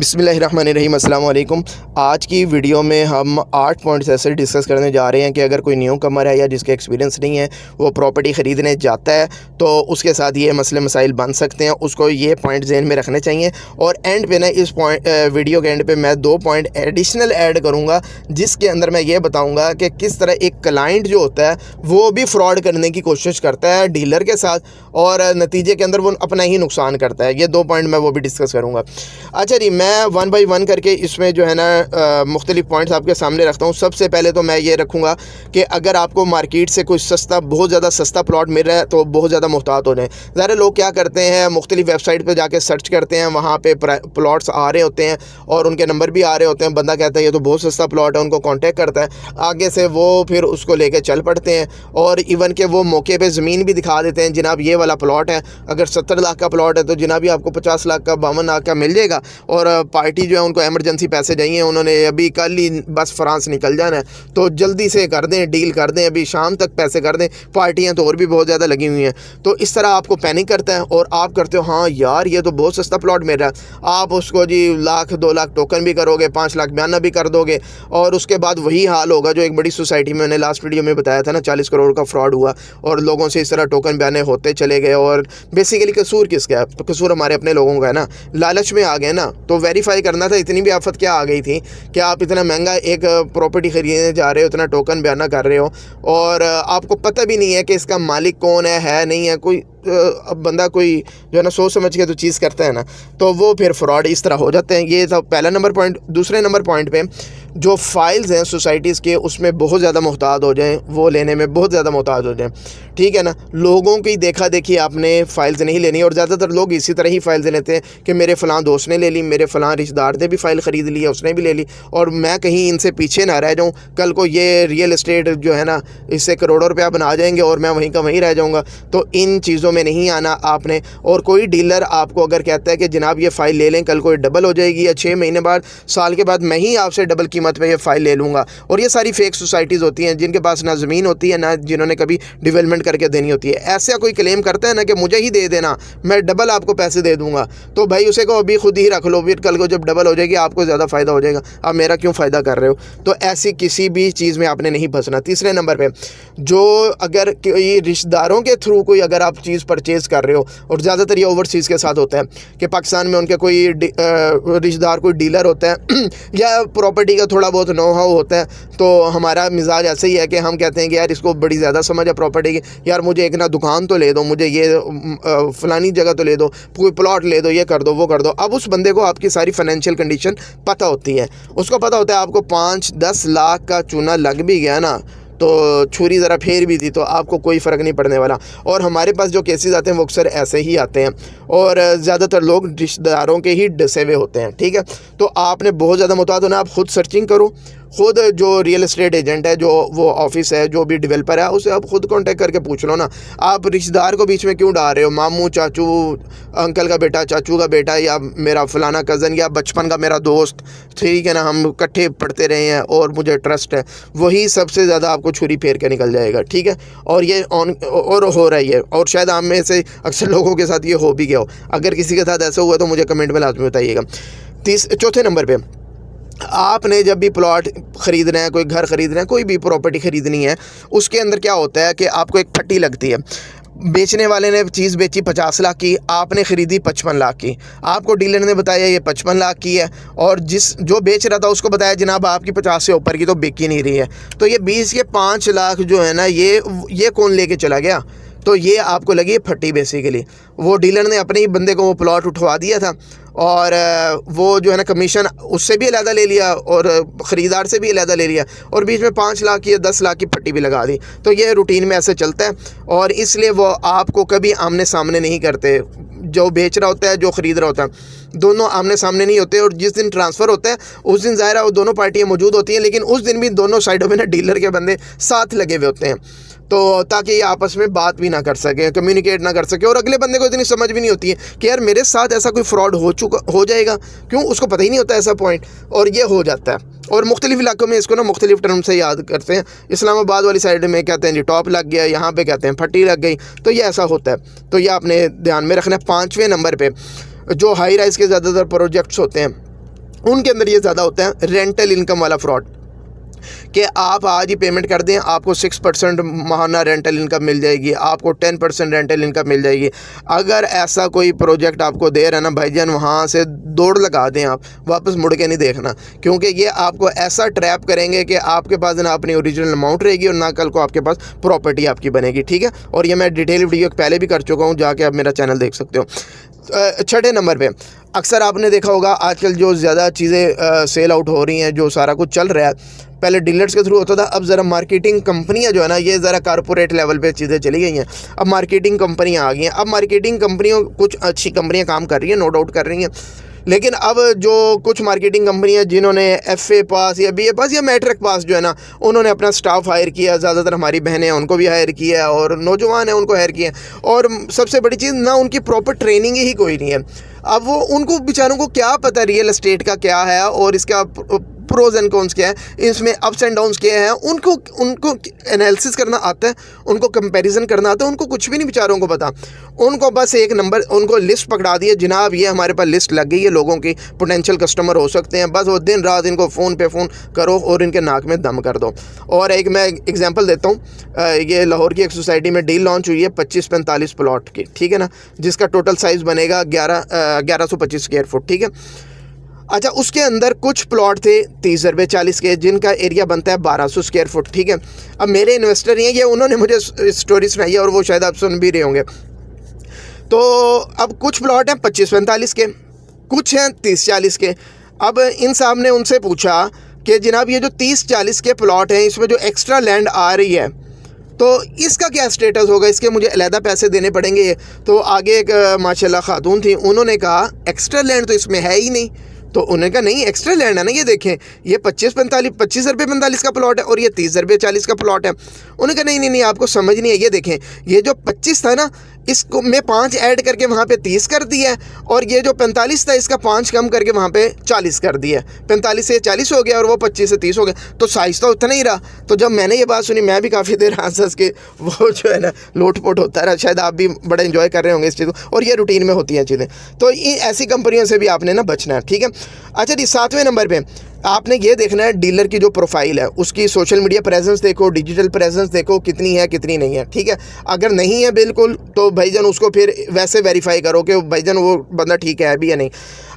बिस्मिल्लाहिर्रहमानिर्रहीम अस्सलाम वालेकुम। आज की वीडियो में हम 8 पॉइंट्स ऐसे डिस्कस करने जा रहे हैं कि अगर कोई न्यू कमर है या जिसके एक्सपीरियंस नहीं है वो प्रॉपर्टी ख़रीदने जाता है तो उसके साथ ये मसले मसाइल बन सकते हैं, उसको ये पॉइंट ज़हन में रखने चाहिए। और एंड पे ना इस वीडियो के एंड पे मैं 2 पॉइंट एडिशनल ऐड करूँगा जिसके अंदर मैं ये बताऊँगा कि किस तरह एक क्लाइंट जो होता है वो भी फ्रॉड करने की कोशिश करता है डीलर के साथ और नतीजे के अंदर वो अपना ही नुकसान करता है। ये 2 पॉइंट मैं वो भी डिस्कस करूँगा। अच्छा जी, मैं 1 बाई 1 करके इसमें जो है ना मुख्तलिफ पॉइंट्स आपके सामने रखता हूँ। सबसे पहले तो मैं ये रखूँगा कि अगर आपको मार्केट से कोई बहुत ज़्यादा सस्ता प्लॉट मिल रहा है तो बहुत ज़्यादा मुहतात हो जाएँ। ज़्यादा लोग क्या करते हैं, मुख्तलिफ वेबसाइट पर जाके सर्च करते हैं, वहाँ पे प्लॉट्स आ रहे होते हैं और उनके नंबर भी आ रहे होते हैं। बंदा कहता है ये तो बहुत सस्ता प्लॉट है, उनको कॉन्टैक्ट करता है, आगे से वो फिर उसको लेके चल पड़ते हैं और इवन के वो मौके पे ज़मीन भी दिखा देते हैं, जनाब ये वाला प्लॉट है, अगर 70 लाख का प्लॉट है तो जनाब ये आपको 50 लाख का 52 लाख का मिल जाएगा। और पार्टी जो है उनको एमरजेंसी पैसे चाहिए, उन्होंने अभी कल ही बस फ्रांस निकल जाना है तो जल्दी से कर दें, डील कर दें, अभी शाम तक पैसे कर दें। पार्टियां तो और भी बहुत ज़्यादा लगी हुई हैं। तो इस तरह आपको पैनिक करता है और आप करते हो हाँ यार ये तो बहुत सस्ता प्लॉट मिल रहा है। आप उसको जी 1-2 लाख टोकन भी करोगे, 5 लाख बयाना भी कर दोगे और उसके बाद वही हाल होगा जो एक बड़ी सोसाइटी में मैंने लास्ट वीडियो में बताया था ना, 40 करोड़ का फ्रॉड हुआ और लोगों से इस तरह टोकन बयाने होते चले गए। और बेसिकली कसूर किसका है? तो कसूर हमारे अपने लोगों का है ना, लालच में आ गए ना। तो वेरीफाई करना था, इतनी भी आफत क्या आ गई थी कि आप इतना महंगा एक प्रॉपर्टी खरीदने जा रहे हो, इतना टोकन बयाना कर रहे हो और आपको पता भी नहीं है कि इसका मालिक कौन है नहीं है कोई। अब बंदा कोई जो है ना सोच समझ के तो चीज़ करता है ना, तो वो फिर फ्रॉड इस तरह हो जाते हैं। ये था पहला नंबर पॉइंट। दूसरे नंबर पॉइंट पे जो फाइल्स हैं सोसाइटीज़ के उसमें बहुत ज़्यादा मोहतात हो जाएं, वो लेने में बहुत ज़्यादा मोहतात हो जाएं, ठीक है ना। लोगों की देखा देखी आपने फ़ाइल्स नहीं लेनी और ज़्यादातर लोग इसी तरह ही फ़ाइल्स लेते हैं कि मेरे फ़लाँ दोस्त ने ले ली, मेरे फ़लाँ रिश्तेदार ने भी फ़ाइल ख़रीद ली है, उसने भी ले ली और मैं कहीं इनसे पीछे ना रह जाऊँ। कल को ये रियल इस्टेट जो है ना इससे करोड़ों रुपया बना जाएंगे और मैं वहीं का वहीं रह जाऊँगा। तो इन चीज़ों में नहीं आना आपने। और कोई डीलर आपको अगर कहता है कि जनाब ये फ़ाइल ले लें, कल को डबल हो जाएगी या 6 महीने बाद, साल के बाद मैं ही आपसे डबल कीमत पे ये फ़ाइल ले लूँगा। और ये सारी फेक सोसाइटीज़ होती हैं जिनके पास ना ज़मीन होती है ना जिन्होंने कभी डेवलपमेंट करके देनी होती है। ऐसा कोई क्लेम करता है ना कि मुझे ही दे देना, मैं डबल आपको पैसे दे दूँगा, तो भाई उसे को अभी खुद ही रख लो, फिर कल को जब डबल हो जाएगी आपको ज़्यादा फ़ायदा हो जाएगा, आप मेरा क्यों फ़ायदा कर रहे हो। तो ऐसी किसी भी चीज़ में आपने नहीं फंसना। तीसरे नंबर पर जो अगर कोई रिश्तेदारों के थ्रू कोई अगर आप चीज़ परचेज़ कर रहे हो, और ज़्यादातर ये ओवरसीज़ के साथ होता है कि पाकिस्तान में उनके कोई रिश्तेदार कोई डीलर होता है या प्रॉपर्टी का थोड़ा बहुत नो हाउ होता है, तो हमारा मिजाज ऐसे ही है कि हम कहते हैं कि यार इसको बड़ी ज़्यादा समझ है प्रॉपर्टी की, यार मुझे एक ना दुकान तो ले दो, मुझे ये फ़लानी जगह तो ले दो, कोई प्लॉट ले दो, ये कर दो वो कर दो। अब उस बंदे को आपकी सारी फाइनेंशियल कंडीशन पता होती है, उसको पता होता है आपको 5-10 लाख का चूना लग भी गया ना तो छुरी ज़रा फेर भी दी तो आपको कोई फ़र्क नहीं पड़ने वाला। और हमारे पास जो केसेस आते हैं वो अक्सर ऐसे ही आते हैं और ज़्यादातर लोग रिश्तेदारों के ही डसे हुए होते हैं, ठीक है। तो आपने बहुत ज़्यादा मुताद होना, आप खुद सर्चिंग करो, खुद जो रियल एस्टेट एजेंट है, जो वो ऑफिस है, जो भी डेवलपर है, उसे आप खुद कांटेक्ट करके पूछ लो ना। आप रिश्तेदार को बीच में क्यों डाल रहे हो? मामू, चाचू, अंकल का बेटा, चाचू का बेटा, या मेरा फलाना कज़न या बचपन का मेरा दोस्त, ठीक है ना, हम इकट्ठे पढ़ते रहे हैं और मुझे ट्रस्ट है, वही सबसे ज़्यादा आपको छुरी फेर के निकल जाएगा, ठीक है। और ये और हो रही है और शायद आप में से अक्सर लोगों के साथ ये हो भी गया हो। अगर किसी के साथ ऐसा हुआ तो मुझे कमेंट में लाजमी बताइएगा। चौथे नंबर पे आपने जब भी प्लॉट ख़रीदना है, कोई घर ख़रीदना है, कोई भी प्रॉपर्टी ख़रीदनी है, उसके अंदर क्या होता है कि आपको एक फट्टी लगती है। बेचने वाले ने चीज़ बेची 50 लाख की, आपने ख़रीदी 55 लाख की, आपको डीलर ने बताया ये 55 लाख की है और जो बेच रहा था उसको बताया जनाब आपकी 50 से ऊपर की तो बिक ही नहीं रही है। तो ये 20 के 5 लाख जो है ना ये कौन लेके चला गया? तो ये आपको लगी फट्टी। बेसिकली वो डीलर ने अपने ही बंदे को वो प्लॉट उठवा दिया था और वो जो है ना कमीशन उससे भी अलहदा ले लिया और ख़रीदार से भी अलहदा ले लिया और बीच में 5 लाख की या 10 लाख की फट्टी भी लगा दी। तो ये रूटीन में ऐसे चलता है और इसलिए वो आपको कभी आमने सामने नहीं करते। जो बेच रहा होता है, जो ख़रीद रहा होता है, दोनों आमने सामने नहीं होते। और जिस दिन ट्रांसफ़र होता है उस दिन ज़ाहिर है वो दोनों पार्टियाँ मौजूद होती हैं, लेकिन उस दिन भी दोनों साइडों में ना डीलर के बंदे साथ लगे हुए होते हैं, तो ताकि ये आपस में बात भी ना कर सके, कम्युनिकेट ना कर सके। और अगले बंदे को इतनी समझ भी नहीं होती है कि यार मेरे साथ ऐसा कोई फ्रॉड हो जाएगा, क्यों, उसको पता ही नहीं होता ऐसा पॉइंट, और ये हो जाता है। और मुख्तलिफ़ इलाकों में इसको ना मुख्तलिफ़ टर्म से याद करते हैं। इस्लामाबाद वाली साइड में कहते हैं जी टॉप लग गया, यहाँ पे कहते हैं फट्टी लग गई, तो ये ऐसा होता है। तो ये आपने ध्यान में रखना है। 5वें नंबर पे जो हाई राइज़ के ज़्यादातर प्रोजेक्ट्स होते हैं उनके अंदर ये ज़्यादा होता है रेंटल इनकम वाला फ्रॉड, कि आप आज ही पेमेंट कर दें, आपको 6% माहाना रेंटल इनकम मिल जाएगी, आपको 10% रेंटल इनकम मिल जाएगी। अगर ऐसा कोई प्रोजेक्ट आपको दे रहा है ना भाईजान, वहाँ से दौड़ लगा दें, आप वापस मुड़ के नहीं देखना, क्योंकि ये आपको ऐसा ट्रैप करेंगे कि आपके पास ना अपनी ओरिजिनल अमाउंट रहेगी और ना कल को आपके पास प्रॉपर्टी आपकी बनेगी। ठीक है, और ये मैं डिटेल वीडियो पहले भी कर चुका हूँ, जाके आप मेरा चैनल देख सकते हो। छठे नंबर पे अक्सर आपने देखा होगा आजकल जो ज़्यादा चीज़ें सेल आउट हो रही हैं, जो सारा कुछ चल रहा है, पहले डीलर्स के थ्रू होता था, अब ज़रा मार्केटिंग कंपनियां जो है ना, ये ज़रा कारपोरेट लेवल पे चीज़ें चली गई हैं। अब मार्केटिंग कंपनियां आ गई हैं। अब मार्केटिंग कंपनियों, कुछ अच्छी कंपनियां काम कर रही हैं, नो डाउट कर रही हैं, लेकिन अब जो कुछ मार्केटिंग कंपनियां जिन्होंने FA पास या BA पास या मैट्रिक पास जो है ना, उन्होंने अपना स्टाफ हायर किया, ज़्यादातर हमारी बहनें हैं उनको भी हायर किया है और नौजवान हैं उनको हायर किया है। और सबसे बड़ी चीज़ ना, उनकी प्रॉपर ट्रेनिंग ही कोई नहीं है। अब वो उनको बेचारों को क्या पता रियल एस्टेट का क्या है और इसका प्रोज एंड कॉन्स क्या है, इसमें अप्स एंड डाउन्स क्या है, उनको एनालिसिस करना आता है, उनको कंपैरिजन करना आता है, उनको कुछ भी नहीं बेचारों को पता। उनको बस एक नंबर, उनको लिस्ट पकड़ा दी है, जनाब ये हमारे पास लिस्ट लग गई है, लोगों की पोटेंशियल कस्टमर हो सकते हैं, बस वो दिन रात इनको फ़ोन पे फ़ोन करो और इनके नाक में दम कर दो। और एक मैं एग्जांपल देता हूँ, ये लाहौर की एक सोसाइटी में डील लॉन्च हुई है 25-45 प्लॉट की, ठीक है ना, जिसका टोटल साइज़ बनेगा 1125 स्क्वायर फुट। ठीक है, अच्छा, उसके अंदर कुछ प्लॉट थे 30 रुपये 40 के, जिनका एरिया बनता है 1200 स्क्वायर फुट। ठीक है, अब मेरे इन्वेस्टर ही हैं ये, उन्होंने मुझे स्टोरी सुनाई है और वो शायद आप सुन भी रहे होंगे। तो अब कुछ प्लॉट हैं 25-45 के, कुछ हैं 30-40 के। अब इन साहब ने उनसे पूछा कि जनाब ये जो 30-40 के प्लॉट हैं, इसमें जो एक्स्ट्रा लैंड आ रही है, तो इसका क्या स्टेटस होगा, इसके मुझे अलहदा पैसे देने पड़ेंगे? तो आगे एक माशाल्लाह खातून थी, उन्होंने कहा एक्स्ट्रा लैंड तो इसमें है ही नहीं। तो उन्होंने कहा नहीं, एक्स्ट्रा लैंड है ना, ये देखें, ये 25 रुपये 45 का प्लॉट है और ये 30 रुपये 40 का प्लॉट है। उन्होंने कहा नहीं, आपको समझ नहीं है, ये देखें, ये जो 25 था ना, इसको मैं 5 ऐड करके वहाँ पे 30 कर दिया है, और ये जो 45 था इसका 5 कम करके वहाँ पे 40 कर दिया। 45 से 40 हो गया और वो 25 से 30 हो गया, तो साइज़ तो उतना ही रहा। तो जब मैंने ये बात सुनी, मैं भी काफ़ी देर हंस के, वो जो है ना लोट-पोट होता रहा। शायद आप भी बड़ा एंजॉय कर रहे होंगे इस चीज़ को, और ये रूटीन में होती हैं चीज़ें। तो ये ऐसी कंपनियों से भी आपने ना बचना है। ठीक है, अच्छा जी, 7वें नंबर पे आपने ये देखना है डीलर की जो प्रोफाइल है, उसकी सोशल मीडिया प्रेजेंस देखो, डिजिटल प्रेजेंस देखो, कितनी है कितनी नहीं है। ठीक है, अगर नहीं है बिल्कुल, तो भाईजान उसको फिर वैसे वेरीफाई करो कि भाईजान वो बंदा ठीक है भी या नहीं।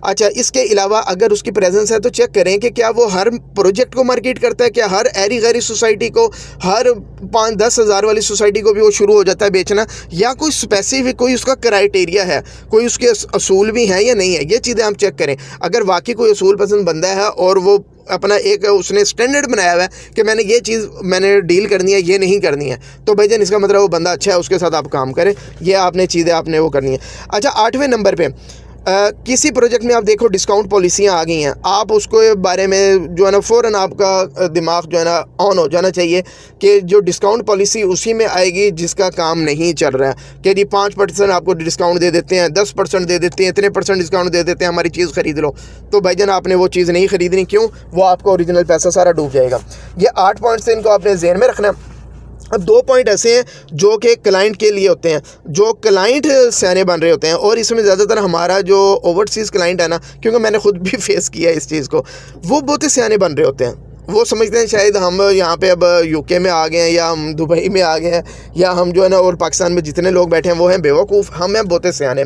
अच्छा, इसके अलावा अगर उसकी प्रेजेंस है तो चेक करें कि क्या वो हर प्रोजेक्ट को मार्केट करता है, क्या हर ऐरी गैरी सोसाइटी को, हर 5-10 हज़ार वाली सोसाइटी को भी वो शुरू हो जाता है बेचना, या कोई स्पेसिफिक कोई उसका क्राइटेरिया है, कोई उसके असूल भी हैं या नहीं है। ये चीज़ें आप चेक करें। अगर वाकई कोई असूल पसंद बंदा है और वो अपना एक उसने स्टैंडर्ड बनाया हुआ है कि मैंने ये चीज़ मैंने डील करनी है, ये नहीं करनी है, तो भाईजान इसका मतलब वो बंदा अच्छा है, उसके साथ आप काम करें। ये आपने चीज़ें आपने वो करनी है। अच्छा, 8वें नंबर पे किसी प्रोजेक्ट में आप देखो डिस्काउंट पॉलिसियाँ आ गई हैं, आप उसको बारे में जो है ना फ़ौरन आपका दिमाग जो है ना ऑन हो जाना चाहिए कि जो डिस्काउंट पॉलिसी उसी में आएगी जिसका काम नहीं चल रहा है। कि जी 5% आपको डिस्काउंट दे देते हैं, 10% दे देते हैं, इतने % डिस्काउंट दे देते हैं, हमारी चीज़ ख़रीद लो। तो भाईजान आपने वो चीज़ नहीं ख़रीदनी। क्यों? वो आपका ओरिजिनल पैसा सारा डूब जाएगा। ये 8 पॉइंट्स इनको आपने ज़हन में रखना है। अब 2 पॉइंट ऐसे हैं जो कि क्लाइंट के लिए होते हैं, जो क्लाइंट सियाने बन रहे होते हैं, और इसमें ज़्यादातर हमारा जो ओवरसीज़ क्लाइंट है ना, क्योंकि मैंने खुद भी फेस किया इस चीज़ को, वो बहुत ही सियाने बन रहे होते हैं। वो समझते हैं शायद हम यहाँ पे अब UK में आ गए हैं, या हम दुबई में आ गए हैं, या हम जो है ना और पाकिस्तान में जितने लोग बैठे हैं वो हैं बेवकूफ़, हम हैं बहुत सियाने।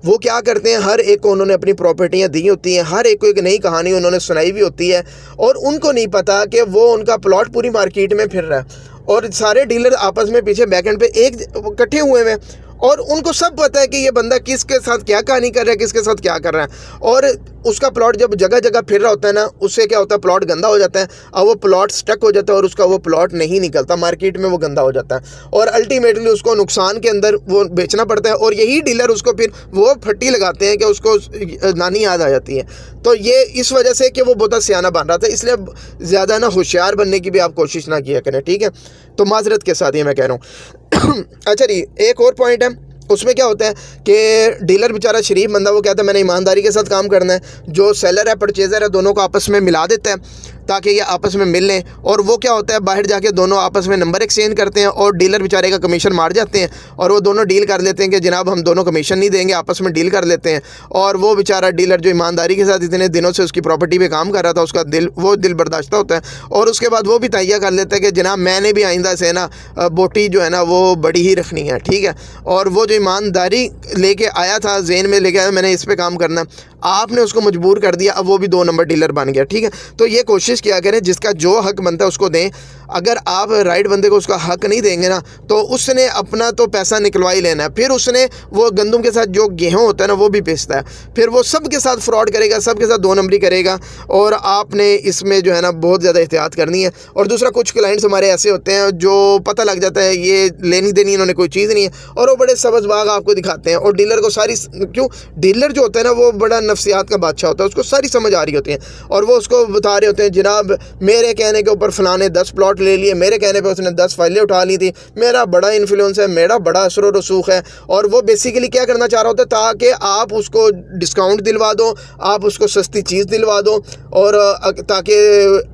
वो क्या करते हैं, हर एक को उन्होंने अपनी प्रॉपर्टियाँ दी होती हैं, हर एक को एक नई कहानी उन्होंने सुनाई भी होती है, और उनको नहीं पता कि वो उनका प्लॉट पूरी मार्केट में फिर रहा है, और सारे डीलर आपस में पीछे बैकएंड पे एक इकट्ठे हुए हैं, और उनको सब पता है कि ये बंदा किसके साथ क्या कहानी कर रहा है, किसके साथ क्या कर रहा है। और उसका प्लॉट जब जगह जगह फिर रहा होता है ना, उससे क्या होता है, प्लॉट गंदा हो जाता है, और वो प्लॉट स्टक हो जाता है, और उसका वो प्लॉट नहीं निकलता मार्केट में, वो गंदा हो जाता है, और अल्टीमेटली उसको नुकसान के अंदर वो बेचना पड़ता है। और यही डीलर उसको फिर वो फट्टी लगाते हैं कि उसको नानी याद आ जाती है। तो ये इस वजह से कि वो बहुत सियाना बन रहा था, इसलिए ज़्यादा ना होशियार बनने की भी आप कोशिश ना किया करें। ठीक है, तो माजरत के साथ ये मैं कह रहा हूँ। अच्छा जी, एक और पॉइंट है, उसमें क्या होता है कि डीलर बेचारा शरीफ बंदा, वो कहता है मैंने ईमानदारी के साथ काम करना है, जो सेलर है परचेज़र है दोनों को आपस में मिला देता है, ताकि ये आपस में मिल लें। और वो क्या होता है, बाहर जाके दोनों आपस में नंबर एक्सचेंज करते हैं और डीलर बेचारे का कमीशन मार जाते हैं और वो दोनों डील कर लेते हैं कि जनाब हम दोनों कमीशन नहीं देंगे, आपस में डील कर लेते हैं। और वो बेचारा डीलर जो ईमानदारी के साथ इतने दिनों से उसकी प्रॉपर्टी पे काम कर रहा था, उसका दिल बर्दाश्त होता है और उसके बाद वो भी तैयार कर लेता है कि जनाब मैंने भी आइंदा से ना बोटी जो है ना वो बड़ी ही रखनी है, ठीक है। और वो जो ईमानदारी लेके आया था, ज़हन में लेके आया मैंने इस पे काम करना, आपने उसको मजबूर कर दिया, अब वो भी 2 नंबर डीलर बन गया, ठीक है। तो ये कोशिश किया करें जिसका जो हक बनता है उसको दें। अगर आप राइट बंदे को उसका हक नहीं देंगे ना तो उसने अपना तो पैसा निकलवा ही लेना है, फिर उसने वो गंदम के साथ जो गेहूँ होता है ना वो भी बेचता है, फिर वो सब के साथ फ्रॉड करेगा, सब के साथ 2 नंबरी करेगा। और आपने इसमें जो है ना बहुत ज़्यादा एहतियात करनी है। और दूसरा, कुछ क्लाइंट्स हमारे ऐसे होते हैं जो पता लग जाता है ये लेनी देनी इन्होंने कोई चीज़ नहीं है और वो बड़े सबज़बाग आपको दिखाते हैं और डीलर को सारी, क्यों, डीलर जो होता है ना वो बड़ा नफ्सियात का बादशाह होता है, उसको सारी समझ आ रही होती है और वो उसको बता रहे होते हैं जनाब मेरे कहने के ऊपर फ़लाने 10 प्लॉट ले लिए, मेरे कहने पे उसने 10 फाइलें उठा ली थी, मेरा बड़ा इन्फ्लुएंस है, मेरा बड़ा असर व रसूख है। और वो बेसिकली क्या करना चाह रहा होता है ताकि आप उसको डिस्काउंट दिलवा दो, आप उसको सस्ती चीज़ दिलवा दो और ताकि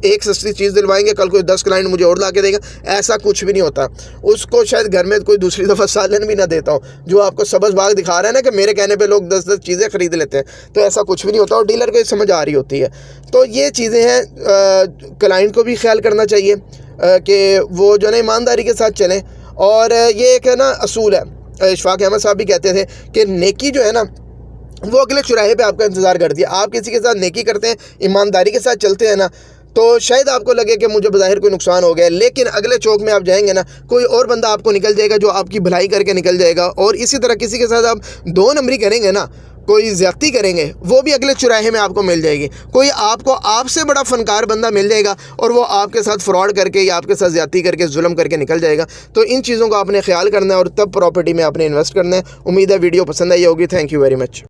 एक सस्ती चीज़ दिलवाएंगे कल कोई 10 क्लाइंट मुझे और ला के देगा। ऐसा कुछ भी नहीं होता। उसको शायद घर में कोई दूसरी दफ़ा सालन भी ना देता हो जो आपको सबज़बाग दिखा रहा है ना कि मेरे कहने पर लोग 10-10 चीज़ें खरीद लेते हैं, तो ऐसा कुछ भी नहीं होता और डीलर को समझ आ रही होती है। तो ये चीज़ें हैं, क्लाइंट को भी ख्याल करना चाहिए कि वो जो है ईमानदारी के साथ चलें। और ये एक है ना असूल है, इशफाक अहमद साहब भी कहते थे कि नेकी जो है ना वो अगले चौराहे पे आपका इंतज़ार करती है। आप किसी के साथ नेकी करते हैं, ईमानदारी के साथ चलते हैं ना, तो शायद आपको लगे कि मुझे बज़ाहिर कोई नुकसान हो गया, लेकिन अगले चौक में आप जाएंगे ना कोई और बंदा आपको निकल जाएगा जो आपकी भलाई करके निकल जाएगा। और इसी तरह किसी के साथ आप 2 नंबरी करेंगे ना, कोई ज़्यादती करेंगे, वो भी अगले चौराहे में आपको मिल जाएगी। कोई आपको आपसे बड़ा फ़नकार बंदा मिल जाएगा और वो आपके साथ फ्रॉड करके या आपके साथ ज़्यादती करके जुल्म करके निकल जाएगा। तो इन चीज़ों का आपने ख्याल करना है और तब प्रॉपर्टी में आपने इन्वेस्ट करना है। उम्मीद है वीडियो पसंद आई होगी। Thank you very much.